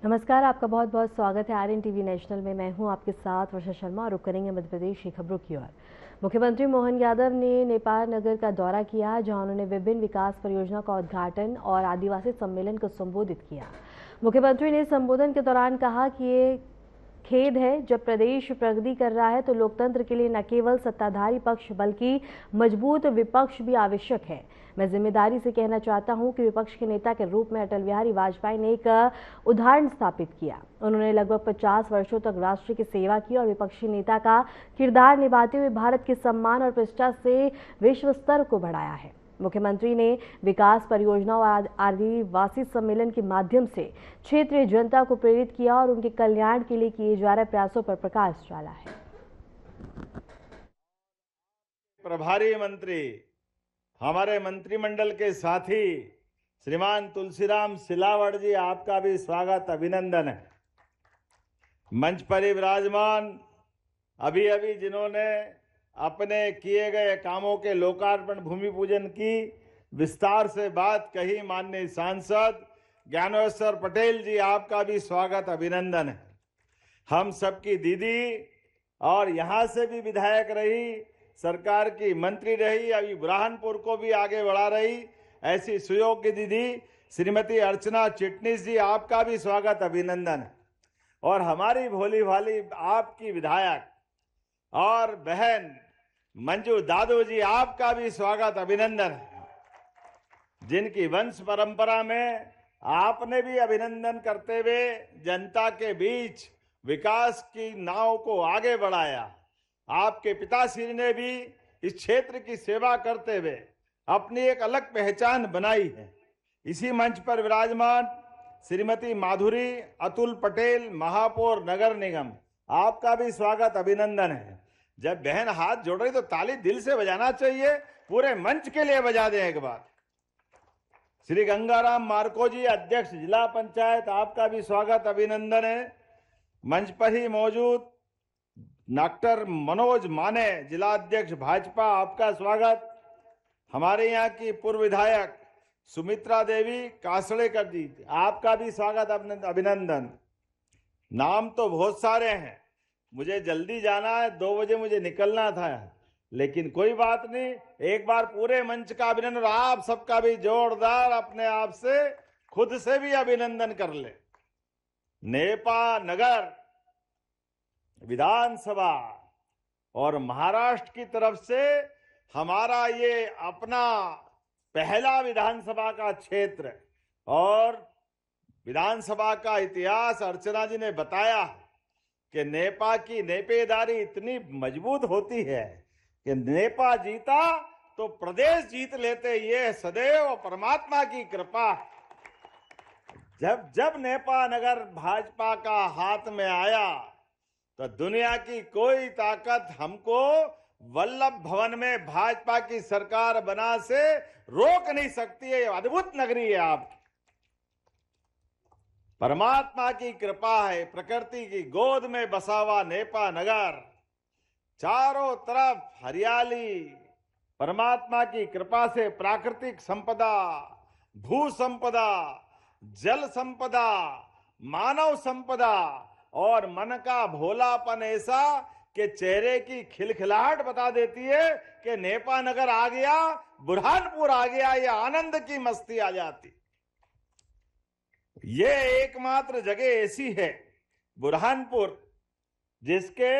नमस्कार, आपका बहुत बहुत स्वागत है आरएन टीवी नेशनल में। मैं हूं आपके साथ वर्षा शर्मा और रुक करेंगे मध्य प्रदेश की खबरों की ओर। मुख्यमंत्री मोहन यादव ने नेपाल नगर का दौरा किया, जहां उन्होंने विभिन्न विकास परियोजनाओं का उद्घाटन और आदिवासी सम्मेलन को संबोधित किया। मुख्यमंत्री ने संबोधन के दौरान कहा कि ये खेद है, जब प्रदेश प्रगति कर रहा है तो लोकतंत्र के लिए न केवल सत्ताधारी पक्ष बल्कि मजबूत विपक्ष भी आवश्यक है। मैं जिम्मेदारी से कहना चाहता हूं कि विपक्ष के नेता के रूप में अटल बिहारी वाजपेयी ने एक उदाहरण स्थापित किया। उन्होंने लगभग 50 वर्षों तक राष्ट्र की सेवा की और विपक्षी नेता का किरदार निभाते हुए भारत के सम्मान और प्रतिष्ठा से विश्व स्तर को बढ़ाया है। मुख्यमंत्री ने विकास परियोजनाओं और आदिवासी सम्मेलन के माध्यम से क्षेत्रीय जनता को प्रेरित किया और उनके कल्याण के लिए किए जा रहे प्रयासों पर प्रकाश डाला है। प्रभारी मंत्री, हमारे मंत्रिमंडल के साथी श्रीमान तुलसीराम सिलावट जी, आपका भी स्वागत अभिनंदन है। मंच पर ही विराजमान अभी अभी जिन्होंने अपने किए गए कामों के लोकार्पण भूमि पूजन की विस्तार से बात कही, माननीय सांसद ज्ञानेश्वर पटेल जी, आपका भी स्वागत अभिनंदन है। हम सबकी दीदी और यहाँ से भी विधायक रही, सरकार की मंत्री रही, अभी बुरहानपुर को भी आगे बढ़ा रही, ऐसी सुयोग्य दीदी श्रीमती अर्चना चिटनीस जी, आपका भी स्वागत अभिनंदन है। और हमारी भोली भाली आपकी विधायक और बहन मंजू दादू जी, आपका भी स्वागत अभिनंदन है, जिनकी वंश परंपरा में आपने भी अभिनंदन करते हुए जनता के बीच विकास की नाव को आगे बढ़ाया। आपके पिताश्री ने भी इस क्षेत्र की सेवा करते हुए अपनी एक अलग पहचान बनाई है। इसी मंच पर विराजमान श्रीमती माधुरी अतुल पटेल, महापौर नगर निगम, आपका भी स्वागत अभिनंदन है। जब बहन हाथ जोड़ रही तो ताली दिल से बजाना चाहिए, पूरे मंच के लिए बजा दें एक बार। श्री गंगाराम मार्को जी, अध्यक्ष जिला पंचायत, आपका भी स्वागत अभिनंदन है। मंच पर ही मौजूद डॉक्टर मनोज माने, जिला अध्यक्ष भाजपा, आपका स्वागत। हमारे यहाँ की पूर्व विधायक सुमित्रा देवी कासड़ेकर जी, आपका भी स्वागत अभिनंदन। नाम तो बहुत सारे हैं, मुझे जल्दी जाना है, 2 बजे मुझे निकलना था, लेकिन कोई बात नहीं, एक बार पूरे मंच का अभिनंदन, आप सबका भी जोरदार अपने आप से खुद से भी अभिनंदन कर ले। नेपा नगर विधानसभा और महाराष्ट्र की तरफ से हमारा ये अपना पहला विधानसभा का क्षेत्र और विधानसभा का इतिहास अर्चना जी ने बताया कि नेपा की नेपेदारी इतनी मजबूत होती है कि नेपा जीता तो प्रदेश जीत लेते, ये सदैव परमात्मा की कृपा। जब जब नेपा नगर भाजपा का हाथ में आया तो दुनिया की कोई ताकत हमको वल्लभ भवन में भाजपा की सरकार बना से रोक नहीं सकती है। अद्भुत नगरी है आप, परमात्मा की कृपा है। प्रकृति की गोद में बसा हुआ नेपा नगर, चारों तरफ हरियाली, परमात्मा की कृपा से प्राकृतिक संपदा, भू संपदा, जल संपदा, मानव संपदा और मन का भोलापन ऐसा कि चेहरे की खिलखिलाहट बता देती है कि नेपा नगर आ गया, बुरहानपुर आ गया, ये आनंद की मस्ती आ जाती। ये एकमात्र जगह ऐसी है बुरहानपुर जिसके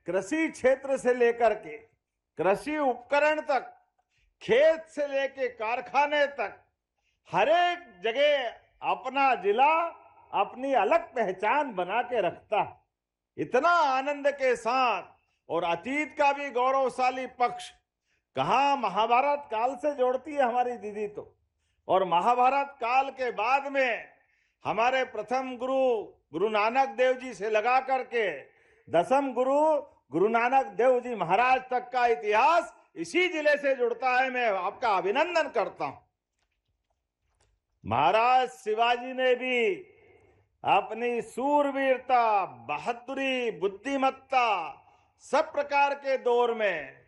कृषि क्षेत्र से लेकर के कृषि उपकरण तक, खेत से लेकर कारखाने तक, हर एक जगह अपना जिला अपनी अलग पहचान बना के रखता है। इतना आनंद के साथ, और अतीत का भी गौरवशाली पक्ष कहां महाभारत काल से जोड़ती है हमारी दीदी तो, और महाभारत काल के बाद में हमारे प्रथम गुरु गुरु नानक देव जी से लगा करके 10म गुरु गुरु नानक देव जी महाराज तक का इतिहास इसी जिले से जुड़ता है। मैं आपका अभिनंदन करता हूं। महाराज शिवाजी ने भी अपनी सूरवीरता, बहादुरी, बुद्धिमत्ता, सब प्रकार के दौर में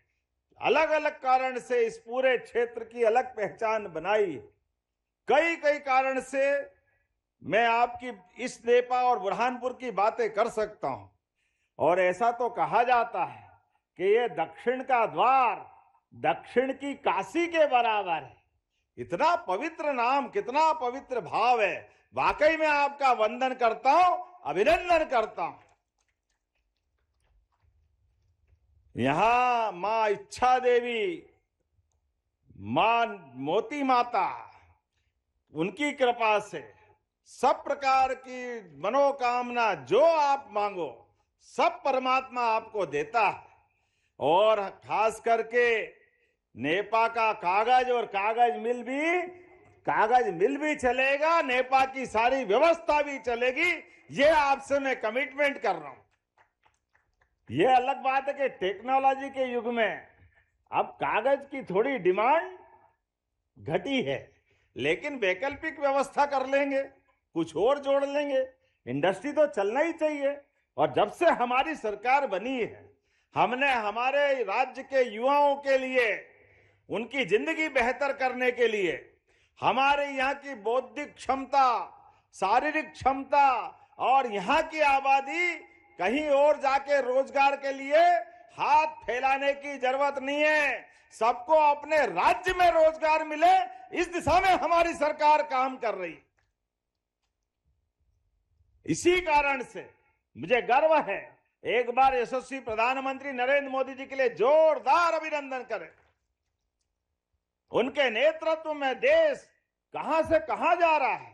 अलग अलग कारण से इस पूरे क्षेत्र की अलग पहचान बनाई। कई कई कारण से मैं आपकी इस नेपा और बुरहानपुर की बातें कर सकता हूं। और ऐसा तो कहा जाता है कि ये दक्षिण का द्वार दक्षिण की काशी के बराबर है। इतना पवित्र नाम, कितना पवित्र भाव है। वाकई में आपका वंदन करता हूं, अभिनंदन करता हूं। यहां मां इच्छा देवी, मां मोती माता, उनकी कृपा से सब प्रकार की मनोकामना जो आप मांगो सब परमात्मा आपको देता है। और खास करके नेपा का कागज और कागज मिल भी चलेगा, नेपा की सारी व्यवस्था भी चलेगी। ये आपसे मैं कमिटमेंट कर रहा हूं। ये अलग बात है कि टेक्नोलॉजी के युग में अब कागज की थोड़ी डिमांड घटी है, लेकिन वैकल्पिक व्यवस्था कर लेंगे, कुछ और जोड़ लेंगे। इंडस्ट्री तो चलना ही चाहिए। और जब से हमारी सरकार बनी है, हमने हमारे राज्य के युवाओं के लिए, उनकी जिंदगी बेहतर करने के लिए, हमारे यहाँ की बौद्धिक क्षमता, शारीरिक क्षमता और यहाँ की आबादी कहीं और जाके रोजगार के लिए हाथ फैलाने की जरूरत नहीं है। सबको अपने राज्य में रोजगार मिले, इस दिशा में हमारी सरकार काम कर रही। इसी कारण से मुझे गर्व है। एक बार यशस्वी प्रधानमंत्री नरेंद्र मोदी जी के लिए जोरदार अभिनंदन करें। उनके नेतृत्व में देश कहां से कहां जा रहा है,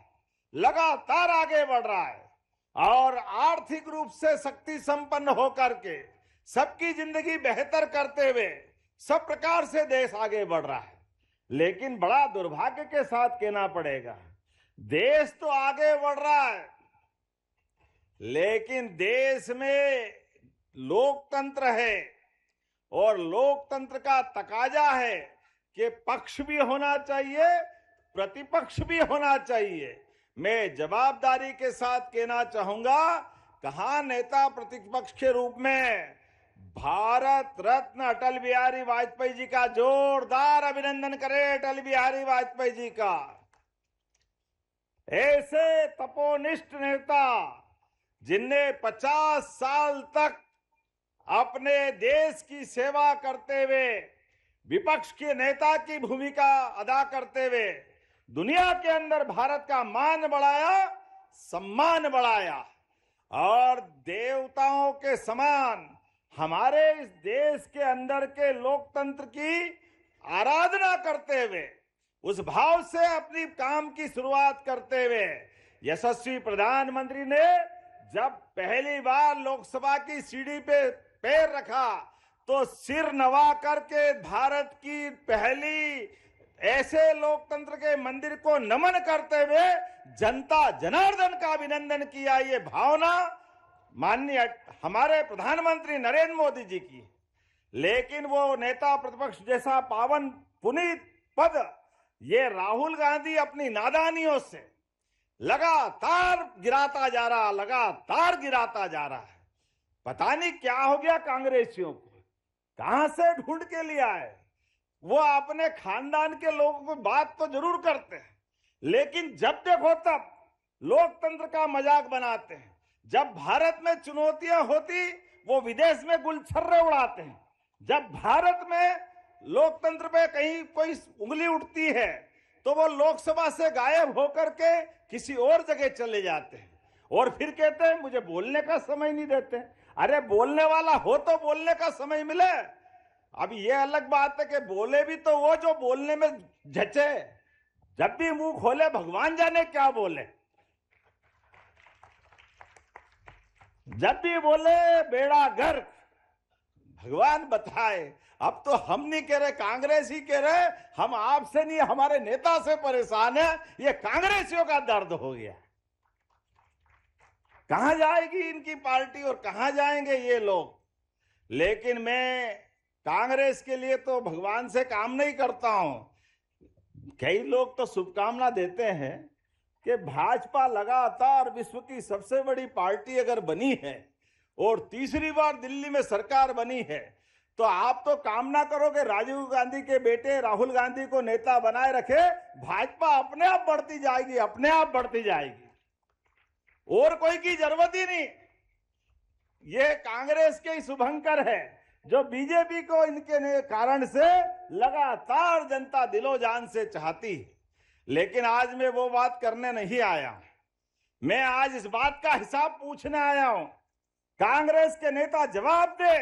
लगातार आगे बढ़ रहा है और आर्थिक रूप से शक्ति संपन्न होकर के सबकी जिंदगी बेहतर करते हुए सब प्रकार से देश आगे बढ़ रहा है। लेकिन बड़ा दुर्भाग्य के साथ कहना पड़ेगा, देश तो आगे बढ़ रहा है, लेकिन देश में लोकतंत्र है और लोकतंत्र का तकाजा है कि पक्ष भी होना चाहिए, प्रतिपक्ष भी होना चाहिए। मैं जवाबदारी के साथ कहना चाहूंगा, कहां नेता प्रतिपक्ष के रूप में भारत रत्न अटल बिहारी वाजपेयी जी का जोरदार अभिनंदन करें। अटल बिहारी वाजपेयी जी का, ऐसे तपोनिष्ठ नेता जिनने 50 साल तक अपने देश की सेवा करते हुए, विपक्ष के नेता की भूमिका अदा करते हुए दुनिया के अंदर भारत का मान बढ़ाया, सम्मान बढ़ाया और देवताओं के समान हमारे इस देश के अंदर के लोकतंत्र की आराधना करते हुए, उस भाव से अपनी काम की शुरुआत करते हुए यशस्वी प्रधानमंत्री ने जब पहली बार लोकसभा की सीढ़ी पे पैर रखा तो सिर नवा करके भारत की पहली ऐसे लोकतंत्र के मंदिर को नमन करते हुए जनता जनार्दन का अभिनंदन किया। ये भावना माननीय हमारे प्रधानमंत्री नरेंद्र मोदी जी की। लेकिन वो नेता प्रतिपक्ष जैसा पावन पुनीत पद ये राहुल गांधी अपनी नादानियों से लगातार गिराता जा रहा है। पता नहीं क्या हो गया कांग्रेसियों को, कहां से ढूंढ के लिया है। वो अपने खानदान के लोगों को बात तो जरूर करते हैं, लेकिन जब देखो तब लोकतंत्र का मजाक बनाते हैं। जब भारत में चुनौतियां होती वो विदेश में गुलछर्रे उड़ाते हैं। जब भारत में लोकतंत्र पे कहीं कोई उंगली उठती है तो वो लोकसभा से गायब होकर के किसी और जगह चले जाते हैं और फिर कहते हैं मुझे बोलने का समय नहीं देते। अरे बोलने वाला हो तो बोलने का समय मिले। अब ये अलग बात है कि बोले भी तो वो जो बोलने में झचे, जब भी मुंह खोले भगवान जाने क्या बोले। जब भी बोले बेड़ा गर्क, भगवान बताए। अब तो हम नहीं कह रहे, कांग्रेस ही कह रहे, हम आपसे नहीं हमारे नेता से परेशान है। ये कांग्रेसियों का दर्द हो गया। कहां जाएगी इनकी पार्टी और कहां जाएंगे ये लोग। लेकिन मैं कांग्रेस के लिए तो भगवान से काम नहीं करता हूं। कई लोग तो शुभकामना देते हैं कि भाजपा लगातार विश्व की सबसे बड़ी पार्टी अगर बनी है और तीसरी बार दिल्ली में सरकार बनी है तो आप तो कामना करो कि राजीव गांधी के बेटे राहुल गांधी को नेता बनाए रखे। भाजपा अपने आप बढ़ती जाएगी, अपने आप बढ़ती जाएगी। और कोई की जरूरत ही नहीं। ये कांग्रेस के ही शुभंकर है जो बीजेपी को इनके कारण से लगातार जनता दिलो जान से चाहती। लेकिन आज मैं वो बात करने नहीं आया, मैं आज इस बात का हिसाब पूछने आया हूं। कांग्रेस के नेता जवाब दे,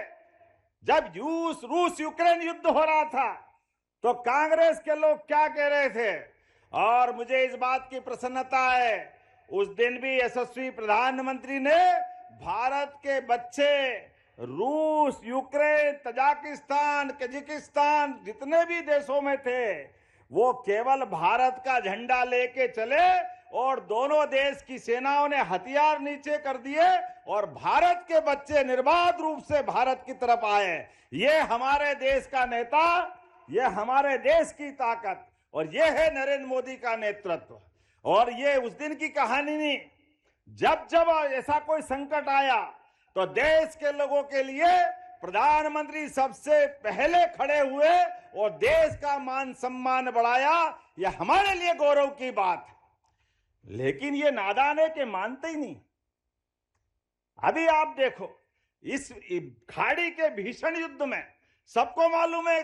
जब रूस यूक्रेन युद्ध हो रहा था तो कांग्रेस के लोग क्या कह रहे थे। और मुझे इस बात की प्रसन्नता है, उस दिन भी यशस्वी प्रधानमंत्री ने भारत के बच्चे रूस, यूक्रेन, तजाकिस्तान, कजाकिस्तान जितने भी देशों में थे वो केवल भारत का झंडा लेके चले और दोनों देश की सेनाओं ने हथियार नीचे कर दिए और भारत के बच्चे निर्बाध रूप से भारत की तरफ आए। ये हमारे देश का नेता, ये हमारे देश की ताकत और ये है नरेंद्र मोदी का नेतृत्व। और ये उस दिन की कहानी नहीं, जब जब ऐसा कोई संकट आया तो देश के लोगों के लिए प्रधानमंत्री सबसे पहले खड़े हुए और देश का मान सम्मान बढ़ाया। यह हमारे लिए गौरव की बात है। लेकिन ये नादान है कि मानते ही नहीं। अभी आप देखो, इस खाड़ी के भीषण युद्ध में सबको मालूम है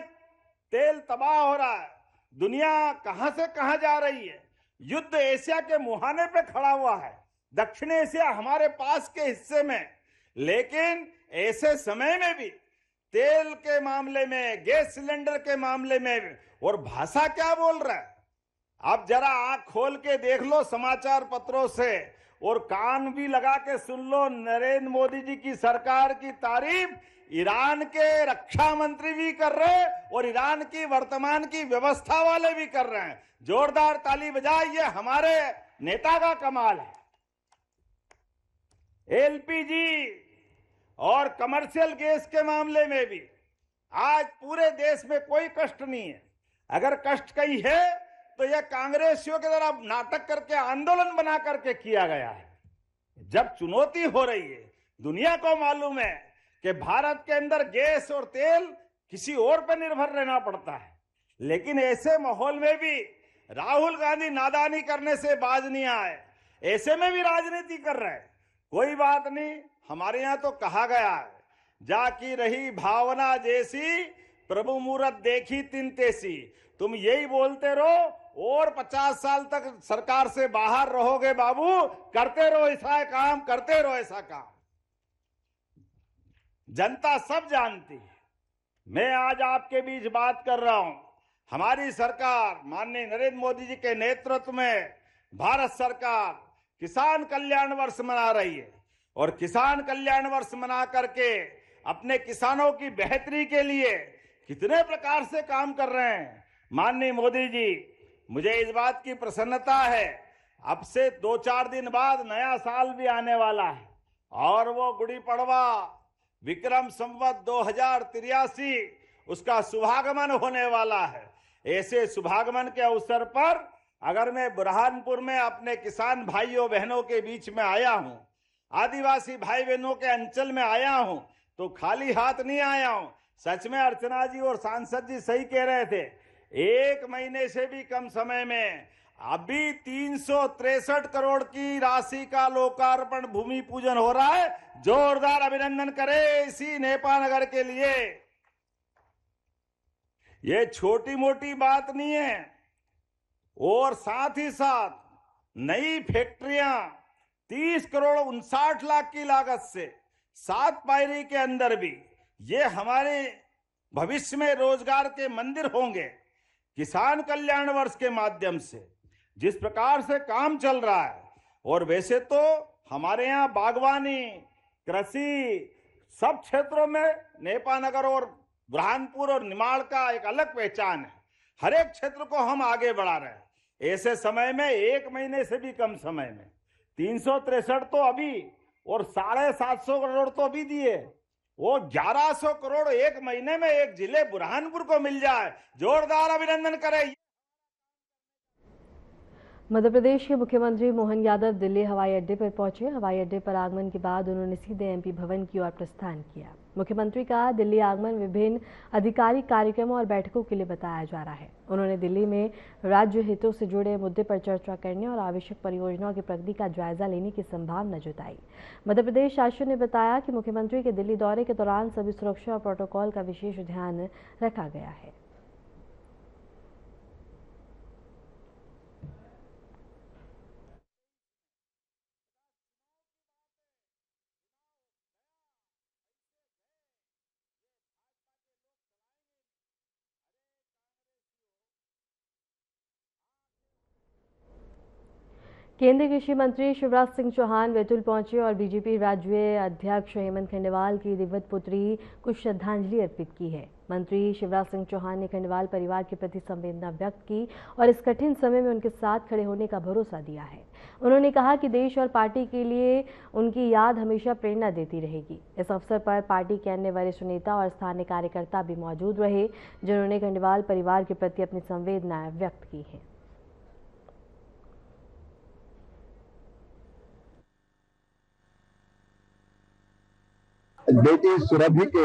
तेल तबाह हो रहा है, दुनिया कहां से कहां जा रही है। युद्ध एशिया के मुहाने पे खड़ा हुआ है, दक्षिण एशिया हमारे पास के हिस्से में। लेकिन ऐसे समय में भी तेल के मामले में, गैस सिलेंडर के मामले में, और भाषा क्या बोल रहा है। आप जरा आंख खोल के देख लो समाचार पत्रों से और कान भी लगा के सुन लो, नरेंद्र मोदी जी की सरकार की तारीफ ईरान के रक्षा मंत्री भी कर रहे हैं और ईरान की वर्तमान की व्यवस्था वाले भी कर रहे हैं। जोरदार ताली बजाइए, ये हमारे नेता का कमाल है। एलपीजी और कमर्शियल गैस के मामले में भी आज पूरे देश में कोई कष्ट नहीं है। अगर कष्ट कहीं है तो यह कांग्रेसियों के द्वारा नाटक करके, आंदोलन बना करके किया गया है। जब चुनौती हो रही है, दुनिया को मालूम है कि भारत के अंदर गैस और तेल किसी और पर निर्भर रहना पड़ता है। लेकिन ऐसे माहौल में भी राहुल गांधी नादानी करने से बाज नहीं आए, ऐसे में भी राजनीति कर रहे हैं। कोई बात नहीं, हमारे यहां तो कहा गया है, जाकी रही भावना जैसी प्रभु मूरत देखी तिन तेसी। तुम यही बोलते रहो और 50 साल तक सरकार से बाहर रहोगे बाबू, करते रहो ऐसा काम, करते रहो ऐसा काम। जनता सब जानती है। मैं आज आपके बीच बात कर रहा हूं, हमारी सरकार माननीय नरेंद्र मोदी जी के नेतृत्व में भारत सरकार किसान कल्याण वर्ष मना रही है और किसान कल्याण वर्ष मना करके अपने किसानों की बेहतरी के लिए कितने प्रकार से काम कर रहे हैं माननीय मोदी जी। मुझे इस बात की प्रसन्नता है, अब से 2-4 दिन बाद नया साल भी आने वाला है और वो गुड़ी पड़वा विक्रम संवत 2083 उसका शुभागमन होने वाला है। ऐसे शुभागमन के अवसर पर अगर मैं बुरहानपुर में अपने किसान भाइयों बहनों के बीच में आया हूं, आदिवासी भाई बहनों के अंचल में आया हूं, तो खाली हाथ नहीं आया हूं। सच में अर्चना जी और सांसद जी सही कह रहे थे, 1 महीने से भी कम समय में अभी 363 करोड़ की राशि का लोकार्पण भूमि पूजन हो रहा है। जोरदार अभिनंदन करें इसी नेपा नगर के लिए। ये छोटी मोटी बात नहीं है। और साथ ही साथ नई फैक्ट्रियां 30 करोड़ 59 लाख की लागत से 7 पायरी के अंदर भी, ये हमारे भविष्य में रोजगार के मंदिर होंगे। किसान कल्याण वर्ष के माध्यम से जिस प्रकार से काम चल रहा है, और वैसे तो हमारे यहाँ बागवानी, कृषि सब क्षेत्रों में नेपा नगर और बुरहानपुर और निमाड़ का एक अलग पहचान है। हर एक क्षेत्र को हम आगे बढ़ा रहे हैं। ऐसे समय में 1 महीने से भी कम समय में 363 तो अभी और 750 करोड़ तो अभी दिए, वो 1100 करोड़ 1 महीने में एक जिले बुरहानपुर को मिल जाए। जोरदार अभिनंदन करें। मध्य प्रदेश के मुख्यमंत्री मोहन यादव दिल्ली हवाई अड्डे पर पहुंचे। हवाई अड्डे पर आगमन के बाद उन्होंने सीधे एमपी भवन की ओर प्रस्थान किया। मुख्यमंत्री का दिल्ली आगमन विभिन्न आधिकारिक कार्यक्रमों और बैठकों के लिए बताया जा रहा है। उन्होंने दिल्ली में राज्य हितों से जुड़े मुद्दे पर चर्चा करने और आवश्यक परियोजनाओं की प्रगति का जायजा लेने की संभावना जताई। मध्य प्रदेश शासन ने बताया कि मुख्यमंत्री के दिल्ली दौरे के दौरान सभी सुरक्षा और प्रोटोकॉल का विशेष ध्यान रखा गया है। केंद्रीय कृषि मंत्री शिवराज सिंह चौहान बैतूल पहुंचे और बीजेपी राज्य अध्यक्ष हेमंत खंडेवाल की दिवंगत पुत्री को श्रद्धांजलि अर्पित की है। मंत्री शिवराज सिंह चौहान ने खंडेवाल परिवार के प्रति संवेदना व्यक्त की और इस कठिन समय में उनके साथ खड़े होने का भरोसा दिया है। उन्होंने कहा कि देश और पार्टी के लिए उनकी याद हमेशा प्रेरणा देती रहेगी। इस अवसर पर पार्टी के अन्य वरिष्ठ नेता और स्थानीय कार्यकर्ता भी मौजूद रहे, जिन्होंने खंडेवाल परिवार के प्रति अपनी संवेदनाएं व्यक्त की हैं। बेटी सुरभि के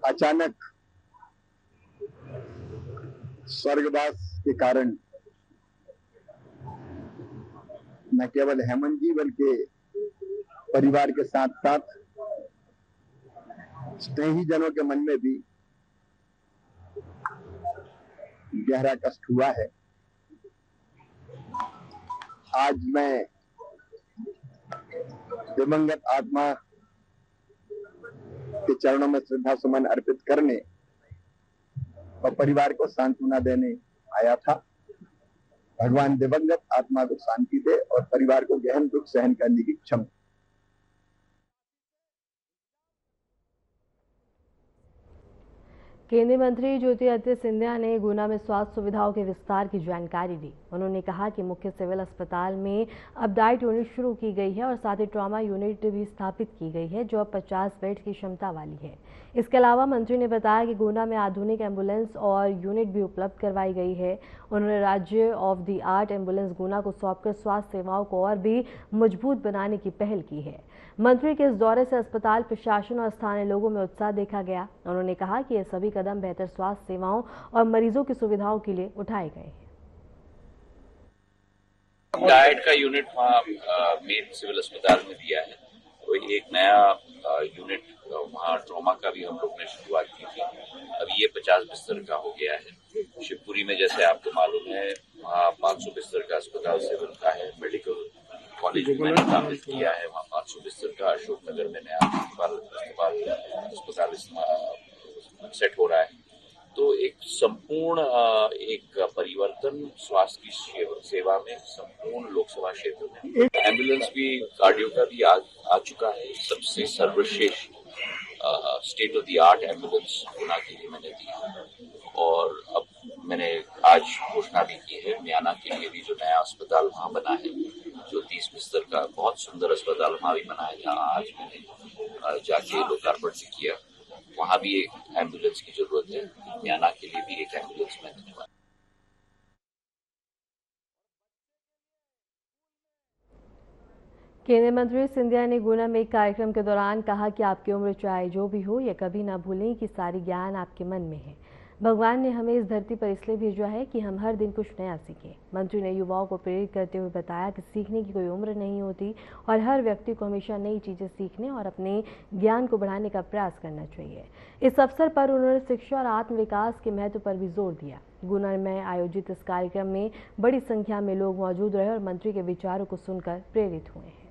अचानक स्वर्गवास के कारण न केवल हेमंत जी बल्कि परिवार के साथ साथ स्नेहीजनों के मन में भी गहरा कष्ट हुआ है। आज मैं दिवंगत आत्मा के चरणों में श्रद्धा सुमन अर्पित करने और परिवार को सांत्वना देने आया था। भगवान दिवंगत आत्मा को शांति दे और परिवार को गहन दुख सहन करने की क्षमता। केंद्रीय मंत्री ज्योतिरादित्य सिंधिया ने गुना में स्वास्थ्य सुविधाओं के विस्तार की जानकारी दी। उन्होंने कहा कि मुख्य सिविल अस्पताल में अब डाइट यूनिट शुरू की गई है और साथ ही ट्रॉमा यूनिट भी स्थापित की गई है, जो अब 50 बेड की क्षमता वाली है। इसके अलावा मंत्री ने बताया कि गुना में आधुनिक एम्बुलेंस और यूनिट भी उपलब्ध करवाई गई है। उन्होंने राज्य ऑफ द आर्ट एम्बुलेंस गुना को सौंपकर स्वास्थ्य सेवाओं को और भी मजबूत बनाने की पहल की है। मंत्री के इस दौरे से अस्पताल प्रशासन और स्थानीय लोगों में उत्साह देखा गया। उन्होंने कहा कि ये सभी कदम बेहतर स्वास्थ्य सेवाओं और मरीजों की सुविधाओं के लिए उठाए गए हैं। डाइट का यूनिट वहाँ मेन सिविल अस्पताल में दिया है। तो एक नया यूनिट वहाँ ट्रॉमा का भी हम लोग ने शुरुआत की थी। अभी ये 50 बिस्तर का हो गया है। शिवपुरी में जैसे आपको मालूम है वहाँ 500 बिस्तर का अस्पताल सिविल का है। मेडिकल कॉलेज में मैंने स्थापित किया है, वहाँ 500 बिस्तर का। अशोकनगर में नया अस्पताल सेट हो रहा है। तो एक संपूर्ण एक परिवर्तन स्वास्थ्य की सेवा में संपूर्ण लोकसभा क्षेत्र में। एम्बुलेंस भी कार्डियो का भी आ चुका है। सबसे सर्वश्रेष्ठ state of the art ambulance Guna के लिए मैंने दी है। और अब मैंने आज घोषणा भी की है म्याना के लिए भी जो नया अस्पताल वहाँ बना है, जो 30 बिस्तर का बहुत सुंदर अस्पताल वहाँ भी बना है, जहाँ आज मैंने जाके लोकार्पण भी किया। वहाँ भी एक एम्बुलेंस की जरूरत है। म्याना के लिए भी एक एम्बुलेंस मैंने दिया। केंद्रीय मंत्री सिंधिया ने गुना में एक कार्यक्रम के दौरान कहा कि आपकी उम्र चाहे जो भी हो, यह कभी ना भूलें कि सारी ज्ञान आपके मन में है। भगवान ने हमें इस धरती पर इसलिए भेजा है कि हम हर दिन कुछ नया सीखें। मंत्री ने युवाओं को प्रेरित करते हुए बताया कि सीखने की कोई उम्र नहीं होती और हर व्यक्ति को हमेशा नई चीजें सीखने और अपने ज्ञान को बढ़ाने का प्रयास करना चाहिए। इस अवसर पर उन्होंने शिक्षा और आत्मविकास के महत्व पर भी जोर दिया। गुना में आयोजित इस कार्यक्रम में बड़ी संख्या में लोग मौजूद रहे और मंत्री के विचारों को सुनकर प्रेरित हुए हैं।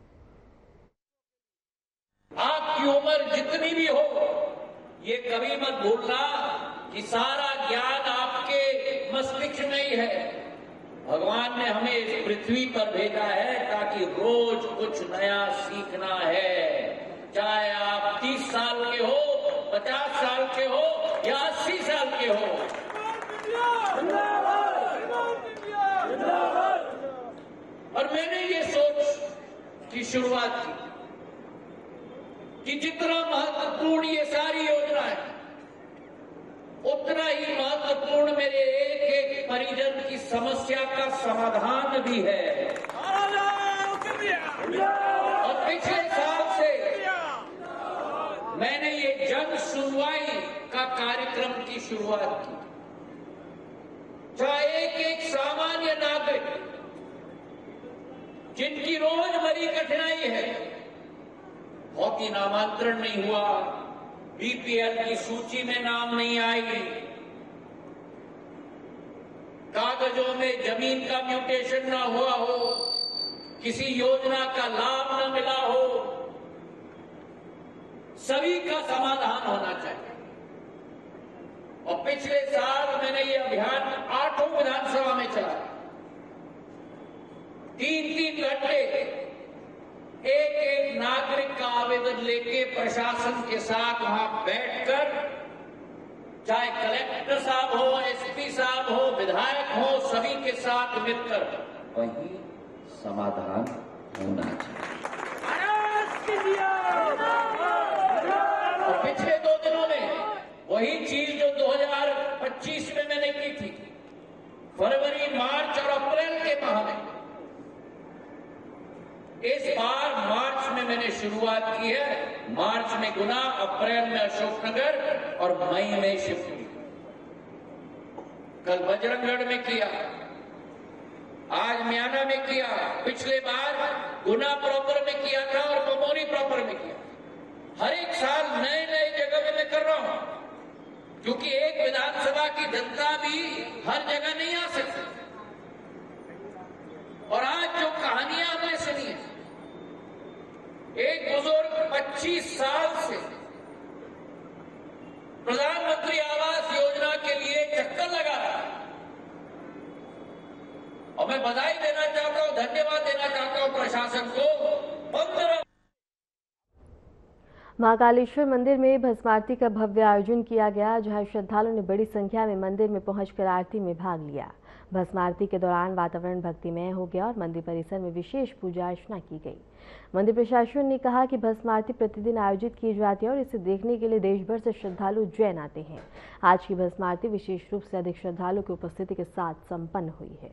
आपकी उम्र जितनी भी हो, ये कभी मत भूलना कि सारा ज्ञान आपके मस्तिष्क में ही है। भगवान ने हमें इस पृथ्वी पर भेजा है ताकि रोज कुछ नया सीखना है। चाहे आप 30 साल के हो, 50 साल के हो या 80 साल के हो। और मैंने ये सोच की शुरुआत की कि जितना महत्वपूर्ण ये सारी योजना है, उतना ही महत्वपूर्ण मेरे एक एक परिजन की समस्या का समाधान भी है। और पिछले साल से मैंने ये जन सुनवाई का कार्यक्रम की शुरुआत की, जहां एक एक सामान्य नागरिक जिनकी रोजमर्रा कठिनाई है, भौतिक नामांतरण नहीं हुआ, बीपीएल की सूची में नाम नहीं आई, कागजों में जमीन का म्यूटेशन ना हुआ हो, किसी योजना का लाभ न मिला हो, सभी का समाधान होना चाहिए। और पिछले साल मैंने ये अभियान 8 विधानसभा में चलाया। 3-3 घंटे एक एक नागरिक का आवेदन लेके प्रशासन के साथ वहां बैठकर, चाहे कलेक्टर साहब हो, एसपी साहब हो, विधायक हो, सभी के साथ मिलकर वही समाधान होना चाहिए। और पिछले 2 दिनों में वही चीज जो 2025 में मैंने की थी, फरवरी, मार्च और अप्रैल के माह में, इस बार मार्च में मैंने शुरुआत की है। मार्च में गुना, अप्रैल में अशोकनगर और मई में शिवपुरी। कल बजरंगगढ़ में किया, आज म्याना में किया, पिछले बार गुना प्रॉपर में किया था और बमोरी प्रॉपर में किया। हर एक साल नए नए जगह में मैं कर रहा हूं, क्योंकि एक विधानसभा की जनता भी हर जगह नहीं आ सकती। और आज जो कहानियां हमने सुनी है, एक बुजुर्ग 25 साल से प्रधानमंत्री आवास योजना के लिए चक्कर लगा रहा है, और मैं बधाई देना चाहता हूं, धन्यवाद देना चाहता हूं प्रशासन को। 15 महाकालेश्वर मंदिर में भस्म आरती का भव्य आयोजन किया गया, जहां श्रद्धालुओं ने बड़ी संख्या में मंदिर में पहुंचकर आरती में भाग लिया। भस्म आरती के दौरान वातावरण भक्तिमय हो गया और मंदिर परिसर में विशेष पूजा अर्चना की गई। मंदिर प्रशासन ने कहा कि भस्म आरती प्रतिदिन आयोजित की जाती है और इसे देखने के लिए देश भर से श्रद्धालु उज्जैन आते हैं। आज की भस्म आरती विशेष रूप से अधिक श्रद्धालुओं की उपस्थिति के साथ संपन्न हुई है।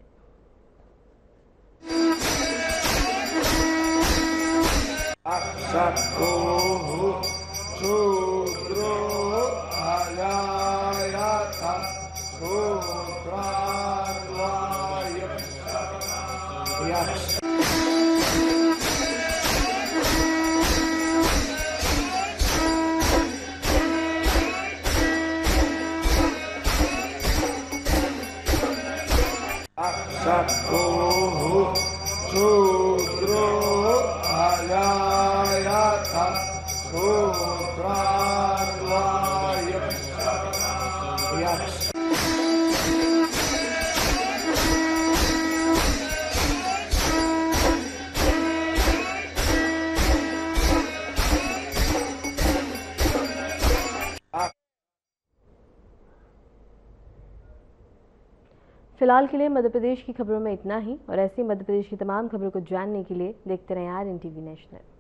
फिलहाल के लिए मध्य प्रदेश की खबरों में इतना ही, और ऐसी मध्य प्रदेश की तमाम खबरों को जानने के लिए देखते रहें RNTV नेशनल।